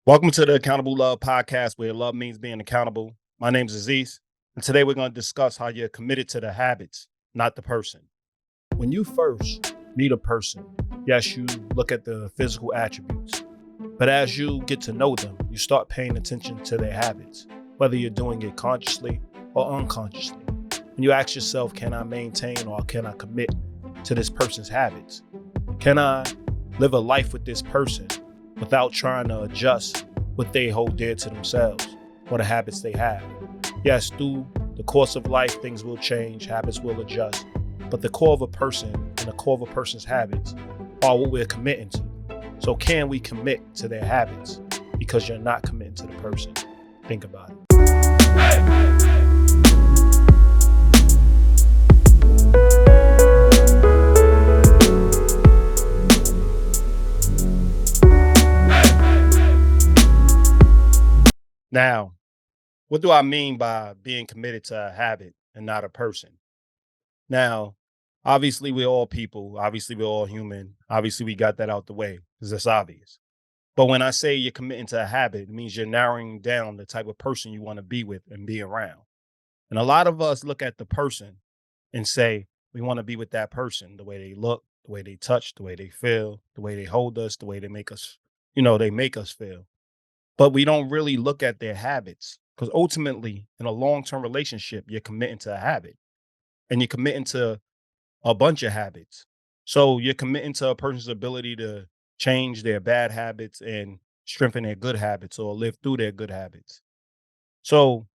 Welcome to the Accountable Love podcast, where love means being accountable. My name is Aziz, and today we're going to discuss how you're committed to the habits, not the person. When you first meet a person, yes, you look at the physical attributes, but as you get to know them, you start paying attention to their habits, whether you're doing it consciously or unconsciously. And you ask yourself, can I maintain or can I commit to this person's habits? Can I live a life with this person without trying to adjust what they hold dear to themselves or the habits they have? Yes, through the course of life, things will change, habits will adjust, but the core of a person and the core of a person's habits are what we're committing to. So can we commit to their habits because you're not committing to the person? Think about it. Now, what do I mean by being committed to a habit and not a person? Now, obviously, we're all people. Obviously, we're all human. Obviously, we got that out the way because that's obvious. But when I say you're committing to a habit, it means you're narrowing down the type of person you want to be with and be around. And a lot of us look at the person and say, we want to be with that person, the way they look, the way they touch, the way they feel, the way they hold us, the way they make us, they make us feel. But we don't really look at their habits because ultimately, in a long term relationship, you're committing to a habit and you're committing to a bunch of habits. So you're committing to a person's ability to change their bad habits and strengthen their good habits or live through their good habits. So,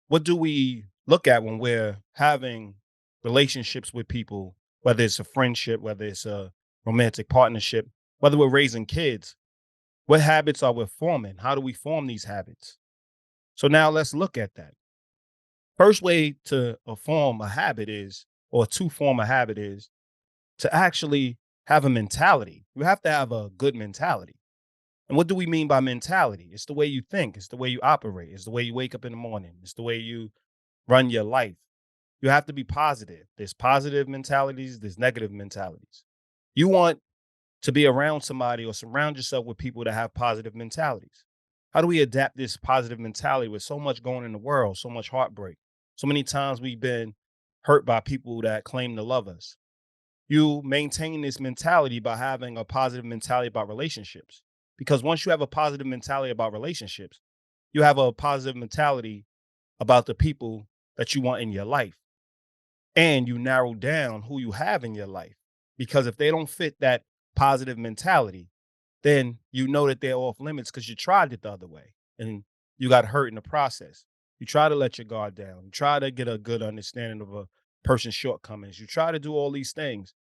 what do we look at when we're having relationships with people, whether it's a friendship, whether it's a romantic partnership, whether we're raising kids? What habits are we forming? How do we form these habits? So now let's look at that. First way to form a habit is, or to form a habit is to actually have a mentality. You have to have a good mentality. And what do we mean by mentality? It's the way you think, it's the way you operate, it's the way you wake up in the morning, it's the way you run your life. You have to be positive. There's positive mentalities, there's negative mentalities. You want to be around somebody or surround yourself with people that have positive mentalities. How do we adapt this positive mentality with so much going in the world, so much heartbreak? So many times we've been hurt by people that claim to love us. You maintain this mentality by having a positive mentality about relationships. Because once you have a positive mentality about relationships, you have a positive mentality about the people that you want in your life. And you narrow down who you have in your life. Because if they don't fit that positive mentality, then you know that they're off limits because you tried it the other way and you got hurt in the process. You try to let your guard down. You try to get a good understanding of a person's shortcomings. You try to do all these things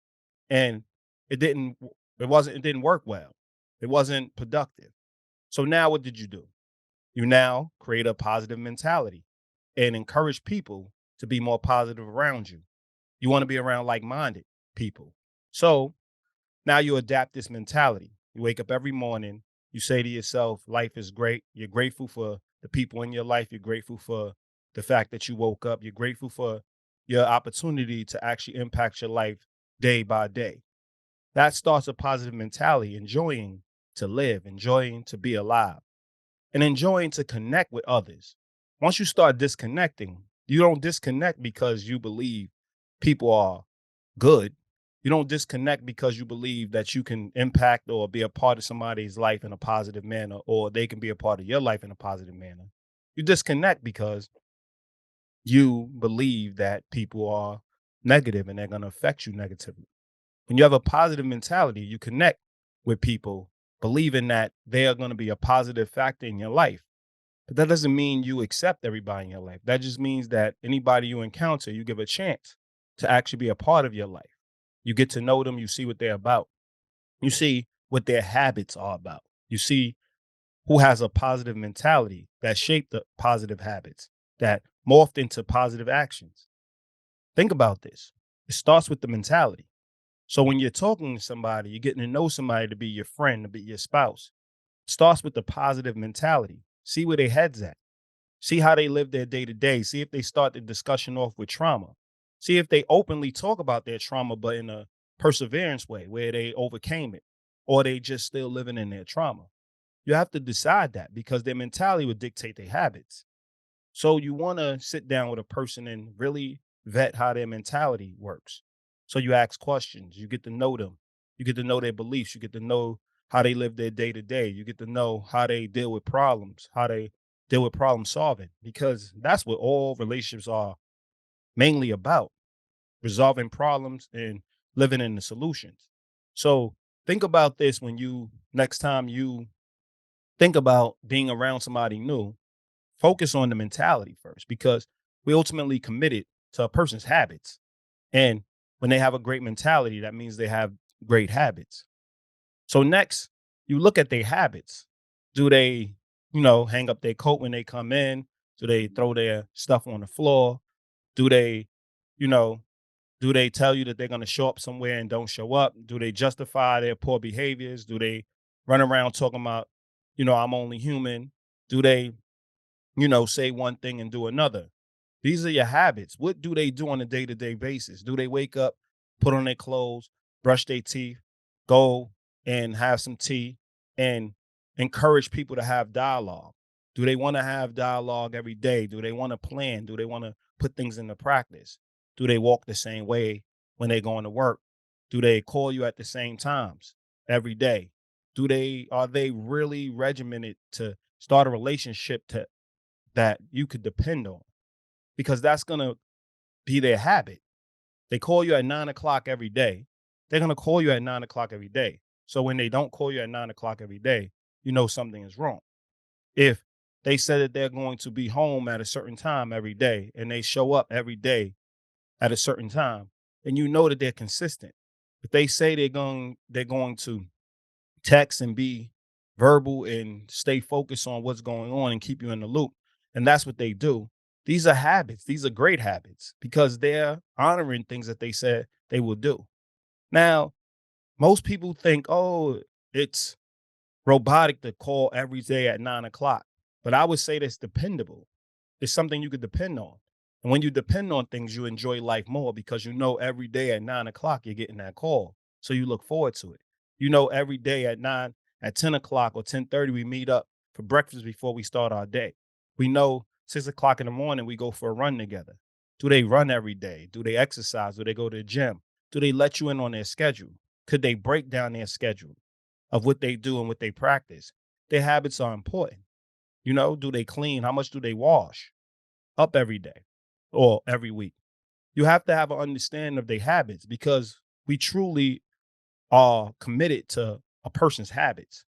and it didn't work well. It wasn't productive. So now what did you do? You now create a positive mentality and encourage people to be more positive around you. You want to be around like-minded people. So now you adapt this mentality. You wake up every morning, you say to yourself, life is great. You're grateful for the people in your life. You're grateful for the fact that you woke up. You're grateful for your opportunity to actually impact your life day by day. That starts a positive mentality, enjoying to live, enjoying to be alive, and enjoying to connect with others. Once you start disconnecting, you don't disconnect because you believe people are good. You don't disconnect because you believe that you can impact or be a part of somebody's life in a positive manner, or they can be a part of your life in a positive manner. You disconnect because you believe that people are negative and they're going to affect you negatively. When you have a positive mentality, you connect with people believing that they are going to be a positive factor in your life. But that doesn't mean you accept everybody in your life. That just means that anybody you encounter, you give a chance to actually be a part of your life. You get to know them, you see what they're about. You see what their habits are about. You see who has a positive mentality that shaped the positive habits that morphed into positive actions. Think about this. It starts with the mentality. So when you're talking to somebody, you're getting to know somebody to be your friend, to be your spouse. It starts with the positive mentality. See where their head's at. See how they live their day to day. See if they start the discussion off with trauma. See if they openly talk about their trauma, but in a perseverance way where they overcame it or they just still living in their trauma. You have to decide that because their mentality would dictate their habits. So you want to sit down with a person and really vet how their mentality works. So you ask questions, you get to know them, you get to know their beliefs, you get to know how they live their day to day, you get to know how they deal with problems, how they deal with problem solving, because that's what all relationships are mainly about, resolving problems and living in the solutions. So think about this when you next time you think about being around somebody new, focus on the mentality first because we ultimately committed to a person's habits. And when they have a great mentality, that means they have great habits. So next, you look at their habits. Do they, hang up their coat when they come in? Do they throw their stuff on the floor? Do they, you know, do they tell you that they're going to show up somewhere and don't show up? Do they justify their poor behaviors? Do they run around talking about, I'm only human? Do they say one thing and do another? These are your habits. What do they do on a day to day basis? Do they wake up, put on their clothes, brush their teeth, go and have some tea, and encourage people to have dialogue? Do they want to have dialogue every day? Do they want to plan? Do they want to put things into practice? Do they walk the same way when they going to work? Do they call you at the same times every day? Are they really regimented to start a relationship that you could depend on? Because that's gonna be their habit. They call you at 9 o'clock every day. They're gonna call you at 9 o'clock every day. So when they don't call you at 9 o'clock every day, you know something is wrong. If they said that they're going to be home at a certain time every day and they show up every day at a certain time, and you know that they're consistent. If they say they're going to text and be verbal and stay focused on what's going on and keep you in the loop. And that's what they do. These are habits. These are great habits because they're honoring things that they said they will do. Now, most people think, oh, it's robotic to call every day at 9 o'clock. But I would say that's dependable. It's something you could depend on. And when you depend on things, you enjoy life more because you know every day at 9 o'clock you're getting that call. So you look forward to it. You know every day at 10 o'clock or 10:30, we meet up for breakfast before we start our day. We know 6 o'clock in the morning we go for a run together. Do they run every day? Do they exercise? Do they go to the gym? Do they let you in on their schedule? Could they break down their schedule of what they do and what they practice? Their habits are important. Do they clean? How much do they wash up every day or every week? You have to have an understanding of their habits because we truly are committed to a person's habits.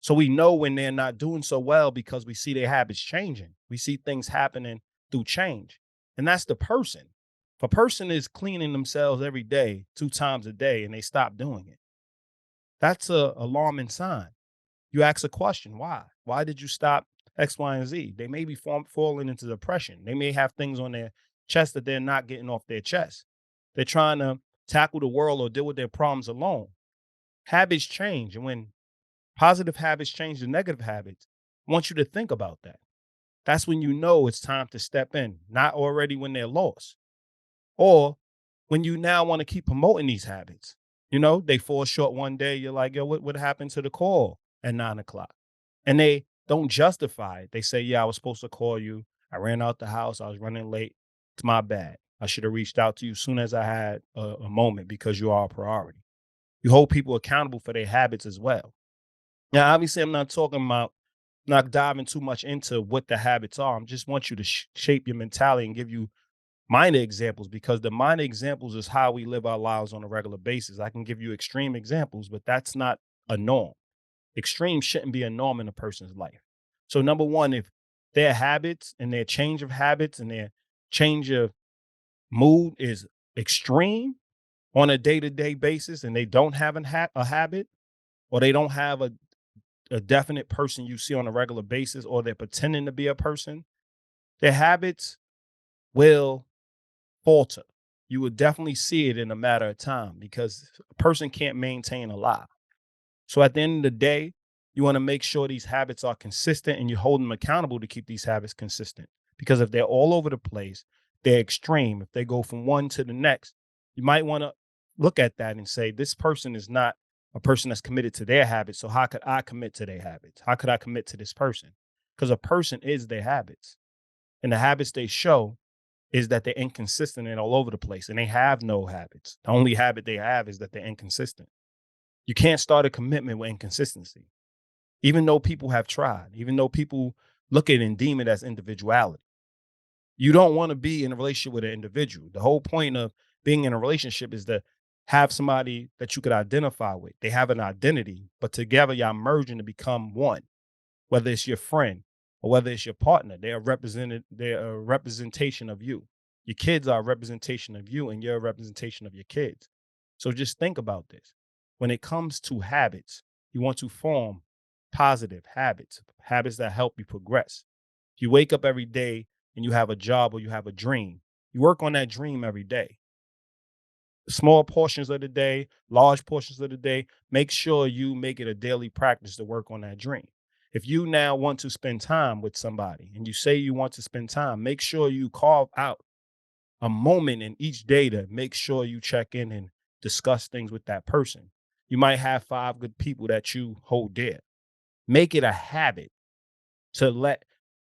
So we know when they're not doing so well because we see their habits changing. We see things happening through change. And that's the person. If a person is cleaning themselves every day, 2 times a day, and they stop doing it, that's a alarming sign. You ask a question, why? Why did you stop X, Y, and Z? They may be falling into depression. They may have things on their chest that they're not getting off their chest. They're trying to tackle the world or deal with their problems alone. Habits change. And when positive habits change to negative habits, I want you to think about that. That's when you know it's time to step in, not already when they're lost, or when you now want to keep promoting these habits. They fall short one day. You're like, yo, what happened to the call at 9 o'clock? And they don't justify it. They say, yeah, I was supposed to call you. I ran out the house. I was running late. It's my bad. I should have reached out to you as soon as I had a moment because you are a priority. You hold people accountable for their habits as well. Now, obviously, I'm not talking about not diving too much into what the habits are. I just want you to shape your mentality and give you minor examples because the minor examples is how we live our lives on a regular basis. I can give you extreme examples, but that's not a norm. Extreme shouldn't be a norm in a person's life. So, number one, if their habits and their change of habits and their change of mood is extreme on a day to day basis and they don't have a habit or they don't have a definite person you see on a regular basis or they're pretending to be a person, their habits will falter. You would definitely see it in a matter of time because a person can't maintain a lie. So at the end of the day, you want to make sure these habits are consistent and you hold them accountable to keep these habits consistent. Because if they're all over the place, they're extreme. If they go from one to the next, you might want to look at that and say, this person is not a person that's committed to their habits. So how could I commit to their habits? How could I commit to this person? Because a person is their habits. And the habits they show is that they're inconsistent and all over the place. And they have no habits. The only habit they have is that they're inconsistent. You can't start a commitment with inconsistency, even though people have tried, even though people look at it and deem it as individuality. You don't want to be in a relationship with an individual. The whole point of being in a relationship is to have somebody that you could identify with. They have an identity, but together y'all merging to become one. Whether it's your friend or whether it's your partner, they're a representation of you. Your kids are a representation of you, and you're a representation of your kids. So just think about this. When it comes to habits, you want to form positive habits, habits that help you progress. If you wake up every day and you have a job or you have a dream, you work on that dream every day. Small portions of the day, large portions of the day, make sure you make it a daily practice to work on that dream. If you now want to spend time with somebody and you say you want to spend time, make sure you carve out a moment in each day to make sure you check in and discuss things with that person. You might have 5 good people that you hold dear. Make it a habit to let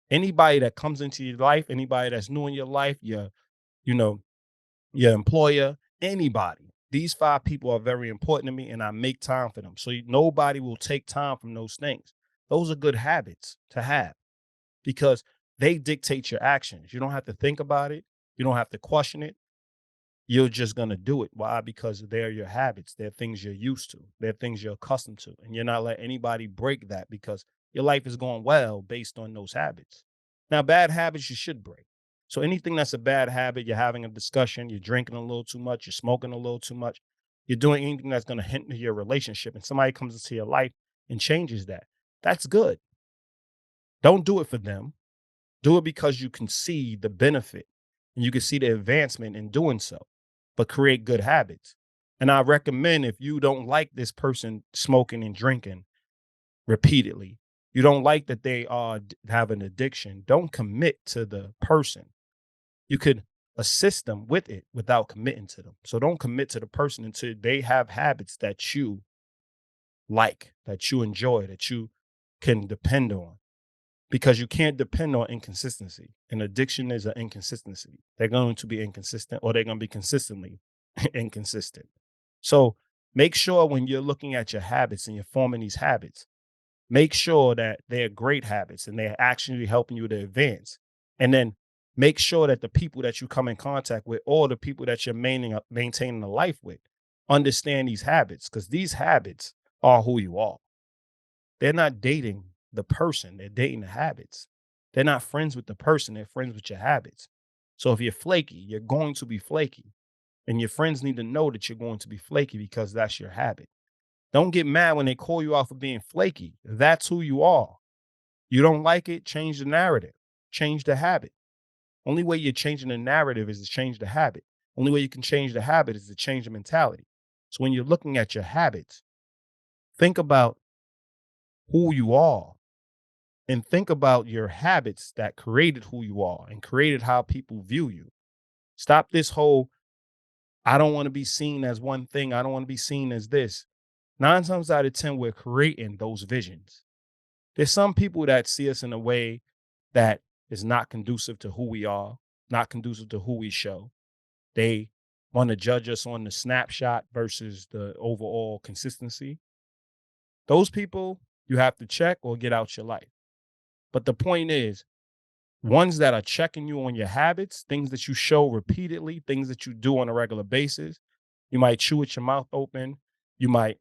anybody that comes into your life, anybody that's new in your life, you know, your employer, anybody. These 5 people are very important to me, and I make time for them. So nobody will take time from those things. Those are good habits to have because they dictate your actions. You don't have to think about it. You don't have to question it. You're just going to do it. Why? Because they're your habits. They're things you're used to. They're things you're accustomed to. And you're not letting anybody break that because your life is going well based on those habits. Now, bad habits you should break. So anything that's a bad habit, you're having a discussion, you're drinking a little too much, you're smoking a little too much, you're doing anything that's going to hinder your relationship, and somebody comes into your life and changes that. That's good. Don't do it for them. Do it because you can see the benefit and you can see the advancement in doing so, but create good habits. And I recommend if you don't like this person smoking and drinking repeatedly, you don't like that they have an addiction, don't commit to the person. You could assist them with it without committing to them. So don't commit to the person until they have habits that you like, that you enjoy, that you can depend on because you can't depend on inconsistency. An addiction is an inconsistency. They're going to be inconsistent or they're going to be consistently inconsistent. So make sure when you're looking at your habits and you're forming these habits, make sure that they're great habits and they're actually helping you to advance. And then make sure that the people that you come in contact with or the people that you're maintaining a life with understand these habits because these habits are who you are. They're not dating the person, they're dating the habits. They're not friends with the person, they're friends with your habits. So if you're flaky, you're going to be flaky. And your friends need to know that you're going to be flaky because that's your habit. Don't get mad when they call you out for being flaky. That's who you are. You don't like it, change the narrative, change the habit. Only way you're changing the narrative is to change the habit. Only way you can change the habit is to change the mentality. So when you're looking at your habits, think about who you are and think about your habits that created who you are and created how people view you. Stop this whole, I don't want to be seen as one thing. I don't want to be seen as this. 9 times out of 10, we're creating those visions. There's some people that see us in a way that is not conducive to who we are, not conducive to who we show. They want to judge us on the snapshot versus the overall consistency. Those people you have to check or get out your life. But the point is, ones that are checking you on your habits, things that you show repeatedly, things that you do on a regular basis. You might chew with your mouth open. You might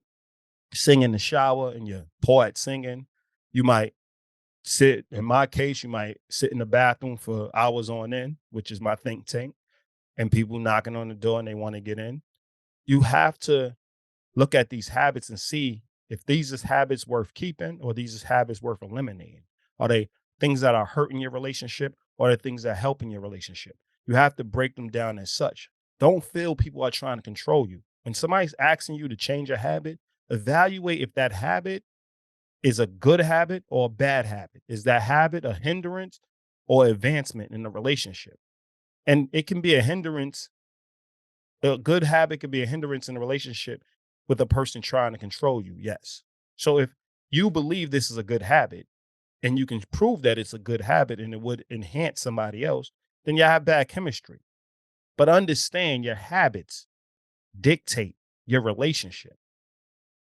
sing in the shower and you're poor at singing. You might sit, in my case, you might sit in the bathroom for hours on end, which is my think tank, and people knocking on the door and they want to get in. You have to look at these habits and see if these is habits worth keeping or these is habits worth eliminating. Are they things that are hurting your relationship or are they things that are helping your relationship? You have to break them down as such. Don't feel people are trying to control you. When somebody's asking you to change a habit, evaluate if that habit is a good habit or a bad habit. Is that habit a hindrance or advancement in the relationship? And it can be a hindrance. A good habit can be a hindrance in a relationship with a person trying to control you? Yes. So if you believe this is a good habit and you can prove that it's a good habit and it would enhance somebody else, then you have bad chemistry. But understand your habits dictate your relationship,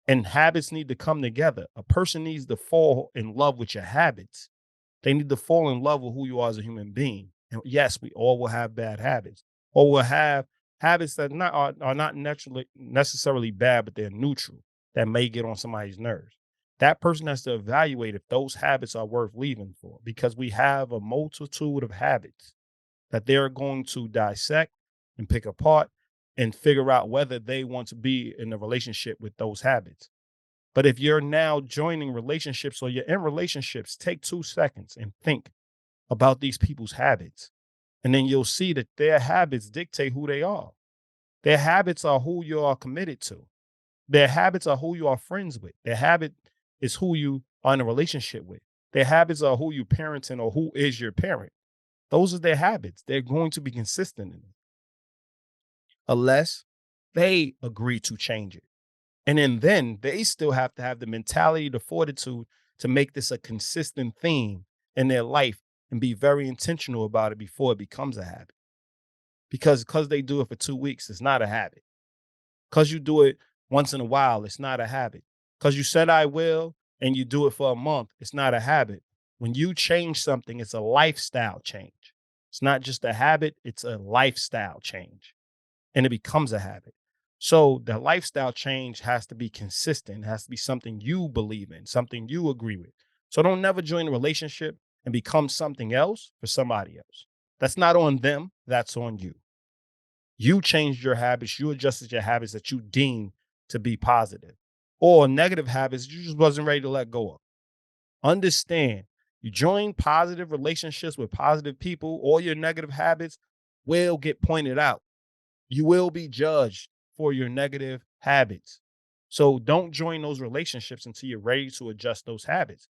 and habits need to come together. A person needs to fall in love with your habits. They need to fall in love with who you are as a human being. And yes, we all will have bad habits, or will have habits that are not naturally necessarily bad, but they're neutral, that may get on somebody's nerves. That person has to evaluate if those habits are worth leaving for, because we have a multitude of habits that they're going to dissect and pick apart and figure out whether they want to be in a relationship with those habits. But if you're now joining relationships or you're in relationships, take 2 seconds and think about these people's habits. And then you'll see that their habits dictate who they are. Their habits are who you are committed to. Their habits are who you are friends with. Their habit is who you are in a relationship with. Their habits are who you parenting or who is your parent. Those are their habits. They're going to be consistent in it unless they agree to change it. And then they still have to have the mentality, the fortitude to make this a consistent theme in their life and be very intentional about it before it becomes a habit. Because they do it for 2 weeks, it's not a habit. Because you do it once in a while, it's not a habit. Because you said I will and you do it for a month, it's not a habit. When you change something, it's a lifestyle change. It's not just a habit, it's a lifestyle change, and it becomes a habit. So the lifestyle change has to be consistent, it has to be something you believe in, something you agree with. So don't never join a relationship and become something else for somebody else. That's not on them, that's on you. You changed your habits, you adjusted your habits that you deem to be positive, or negative habits you just wasn't ready to let go of. Understand, you join positive relationships with positive people, all your negative habits will get pointed out. You will be judged for your negative habits. So don't join those relationships until you're ready to adjust those habits.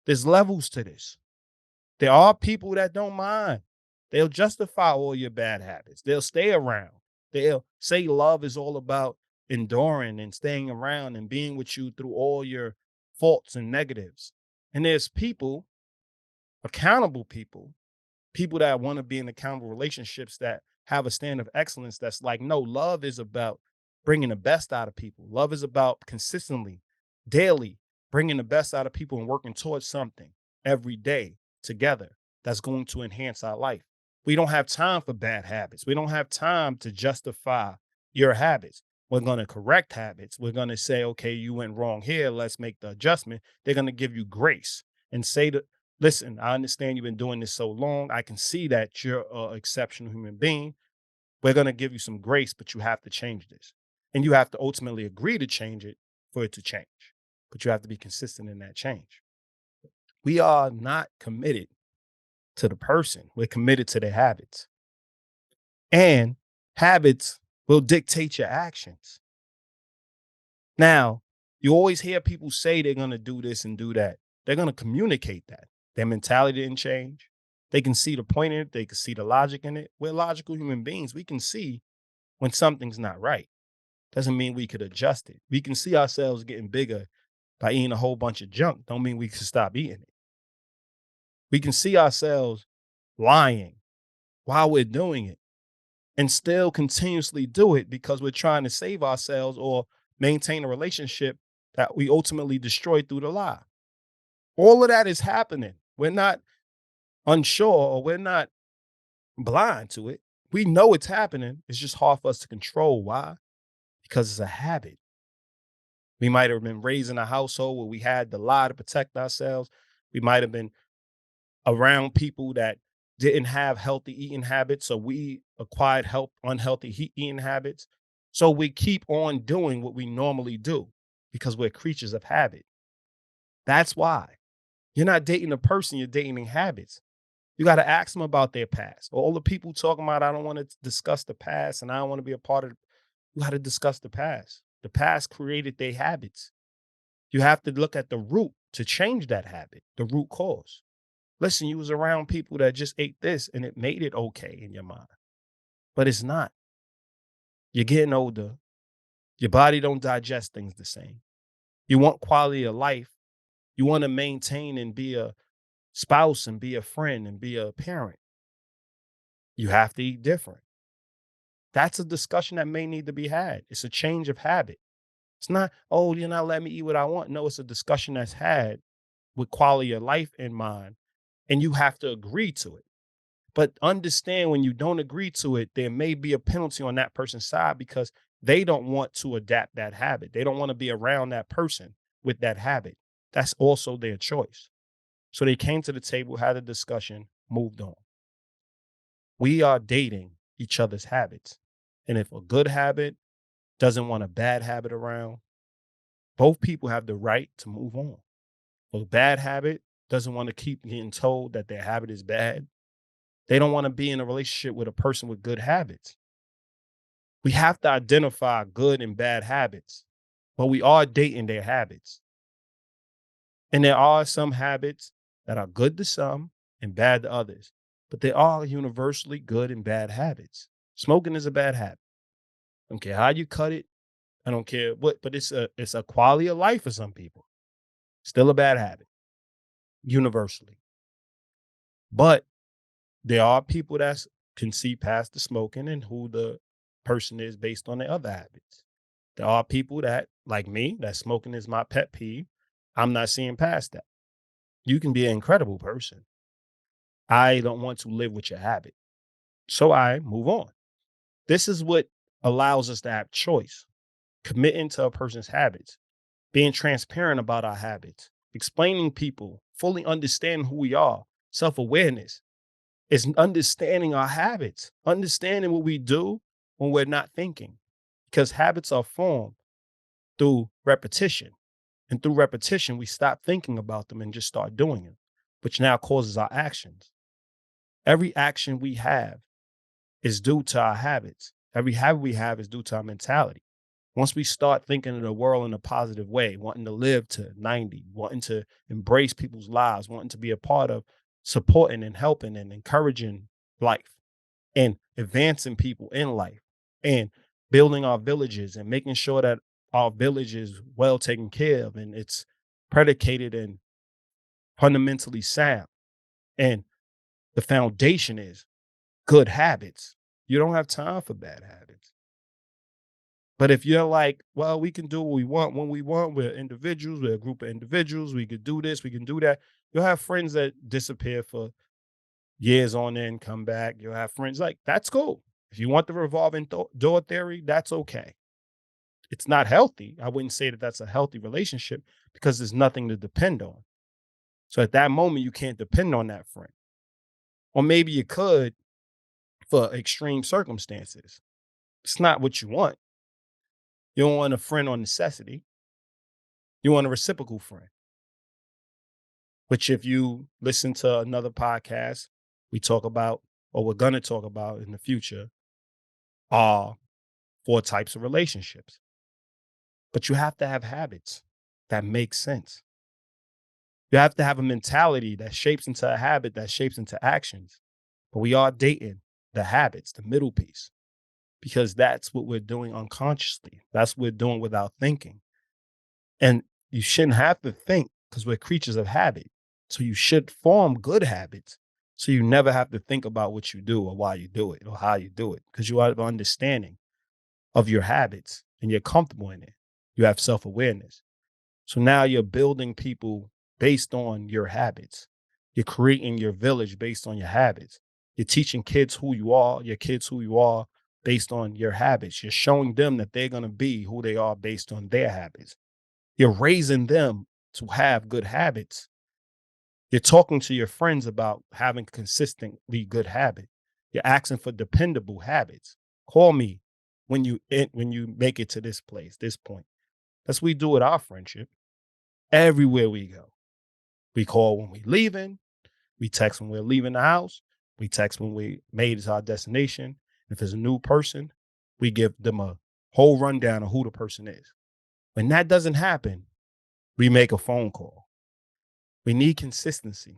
There's levels to this. There are people that don't mind. They'll justify all your bad habits. They'll stay around. They'll say love is all about enduring and staying around and being with you through all your faults and negatives. And there's people, accountable people, people that want to be in accountable relationships that have a stand of excellence that's like, no, love is about bringing the best out of people. Love is about consistently, daily, bringing the best out of people and working towards something every day together that's going to enhance our life. We don't have time for bad habits. We don't have time to justify your habits. We're going to correct habits. We're going to say, okay, you went wrong here. Let's make the adjustment. They're going to give you grace and say to, listen, I understand you've been doing this so long. I can see that you're an exceptional human being. We're going to give you some grace, but you have to change this. And you have to ultimately agree to change it for it to change. But you have to be consistent in that change. We are not committed to the person, we're committed to their habits. And habits will dictate your actions. Now, you always hear people say they're going to do this and do that. They're going to communicate that. Their mentality didn't change. They can see the point in it. They can see the logic in it. We're logical human beings. We can see when something's not right. Doesn't mean we could adjust it. We can see ourselves getting bigger by eating a whole bunch of junk. Don't mean we can stop eating it. We can see ourselves lying while we're doing it and still continuously do it because we're trying to save ourselves or maintain a relationship that we ultimately destroy through the lie. All of that is happening. We're not unsure or we're not blind to it. We know it's happening. It's just hard for us to control. Why? Because it's a habit. We might have been raised in a household where we had to lie to protect ourselves. We might have been around people that didn't have healthy eating habits. So we acquired unhealthy eating habits. So we keep on doing what we normally do because we're creatures of habit. That's why. You're not dating a person, you're dating habits. You got to ask them about their past. All the people talking about, I don't want to discuss the past and I don't want to be a part of it. You got to discuss the past. The past created their habits. You have to look at the root to change that habit, the root cause. Listen, you was around people that just ate this and it made it okay in your mind, but it's not. You're getting older. Your body don't digest things the same. You want quality of life. You want to maintain and be a spouse and be a friend and be a parent. You have to eat different. That's a discussion that may need to be had. It's a change of habit. It's not, oh, you're not letting me eat what I want. No, it's a discussion that's had with quality of life in mind, and you have to agree to it. But understand when you don't agree to it, there may be a penalty on that person's side because they don't want to adapt that habit. They don't want to be around that person with that habit. That's also their choice. So they came to the table, had a discussion, moved on. We are dating each other's habits. And if a good habit doesn't want a bad habit around, both people have the right to move on. If a bad habit doesn't want to keep getting told that their habit is bad, they don't want to be in a relationship with a person with good habits. We have to identify good and bad habits, but we are dating their habits. And there are some habits that are good to some and bad to others, but they are universally good and bad habits. Smoking is a bad habit. I don't care how you cut it. I don't care what, but it's a quality of life for some people. Still a bad habit, universally. But there are people that can see past the smoking and who the person is based on their other habits. There are people that, like me, that smoking is my pet peeve. I'm not seeing past that. You can be an incredible person. I don't want to live with your habit. So I move on. This is what allows us to have choice, committing to a person's habits, being transparent about our habits, explaining people, fully understanding who we are, self-awareness. Is understanding our habits, understanding what we do when we're not thinking, because habits are formed through repetition. And through repetition, we stop thinking about them and just start doing them, which now causes our actions. Every action we have is due to our habits. Every habit we have is due to our mentality. Once we start thinking of the world in a positive way, wanting to live to 90, wanting to embrace people's lives, wanting to be a part of supporting and helping and encouraging life and advancing people in life and building our villages and making sure that our village is well taken care of and it's predicated and fundamentally sound. And the foundation is good habits. You don't have time for bad habits. But if you're like, well, we can do what we want when we want, we're individuals, we're a group of individuals, we could do this, we can do that. You'll have friends that disappear for years on end, come back. You'll have friends like, that's cool. If you want the revolving door theory, that's okay. It's not healthy. I wouldn't say that that's a healthy relationship because there's nothing to depend on. So at that moment, you can't depend on that friend. Or maybe you could for extreme circumstances. It's not what you want. You don't want a friend on necessity. You want a reciprocal friend. Which if you listen to another podcast, we talk about, or we're going to talk about in the future, are 4 types of relationships. But you have to have habits that make sense. You have to have a mentality that shapes into a habit that shapes into actions. But we are dating the habits, the middle piece, because that's what we're doing unconsciously. That's what we're doing without thinking. And you shouldn't have to think because we're creatures of habit. So you should form good habits so you never have to think about what you do or why you do it or how you do it because you have an understanding of your habits and you're comfortable in it. You have self-awareness. So now you're building people based on your habits. You're creating your village based on your habits. You're teaching kids who you are, your kids who you are based on your habits. You're showing them that they're going to be who they are based on their habits. You're raising them to have good habits. You're talking to your friends about having consistently good habit. You're asking for dependable habits. Call me when you make it to this place, this point. That's what we do with our friendship. Everywhere we go, we call when we're leaving. We text when we're leaving the house. We text when we made it to our destination. If there's a new person, we give them a whole rundown of who the person is. When that doesn't happen, we make a phone call. We need consistency.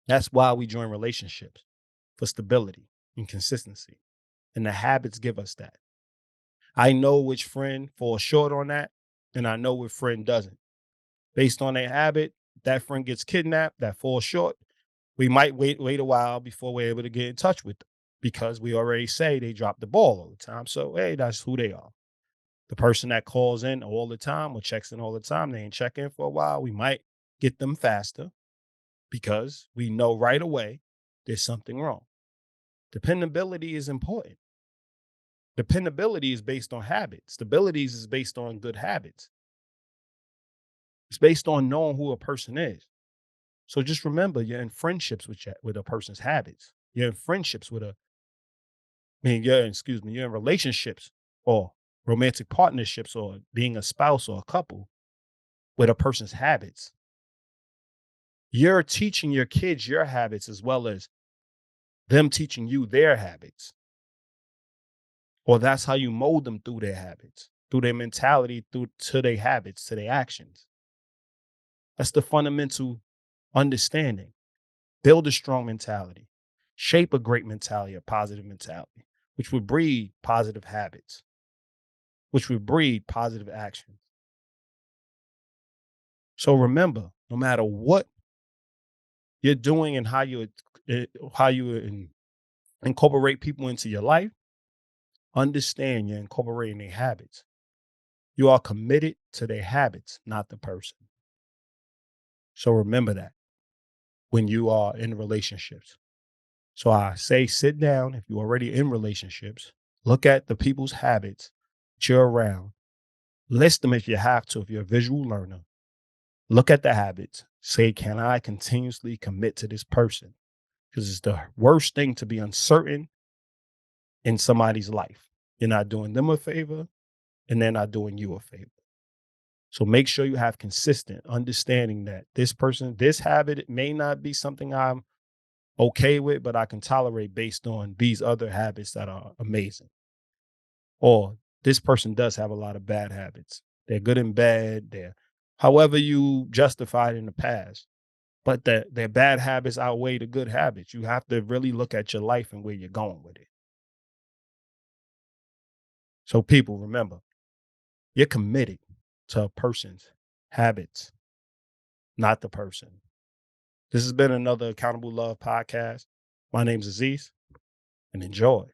That's why we join relationships, for stability and consistency. And the habits give us that. I know which friend falls short on that, and I know which friend doesn't. Based on their habit, that friend gets kidnapped, that falls short. We might wait a while before we're able to get in touch with them because we already say they drop the ball all the time. So hey, that's who they are. The person that calls in all the time or checks in all the time, they ain't check in for a while. We might get them faster because we know right away there's something wrong. Dependability is important. Dependability is based on habits. Stability is based on good habits. It's based on knowing who a person is. So just remember, you're in friendships with a person's habits. You're in friendships with a, I mean, you're in relationships or romantic partnerships or being a spouse or a couple with a person's habits. You're teaching your kids your habits as well as them teaching you their habits. Or that's how you mold them through their habits, through their mentality, through to their habits, to their actions. That's the fundamental understanding. Build a strong mentality, shape a great mentality, a positive mentality, which would breed positive habits, which would breed positive actions. So remember, no matter what you're doing and how you incorporate people into your life, understand you're incorporating their habits. You are committed to their habits, not the person. So remember that when you are in relationships. So I say sit down if you're already in relationships, look at the people's habits that you're around, list them if you have to, if you're a visual learner. Look at the habits, say, can I continuously commit to this person? Because it's the worst thing to be uncertain in somebody's life. You're not doing them a favor and they're not doing you a favor. So make sure you have consistent understanding that this habit it may not be something I'm okay with, but I can tolerate based on these other habits that are amazing. Or this person does have a lot of bad habits. They're good and bad. They're however you justified in the past. But their bad habits outweigh the good habits. You have to really look at your life and where you're going with it. So people, remember, you're committed to a person's habits, not the person. This has been another Accountable Love podcast. My name's Aziz, and enjoy.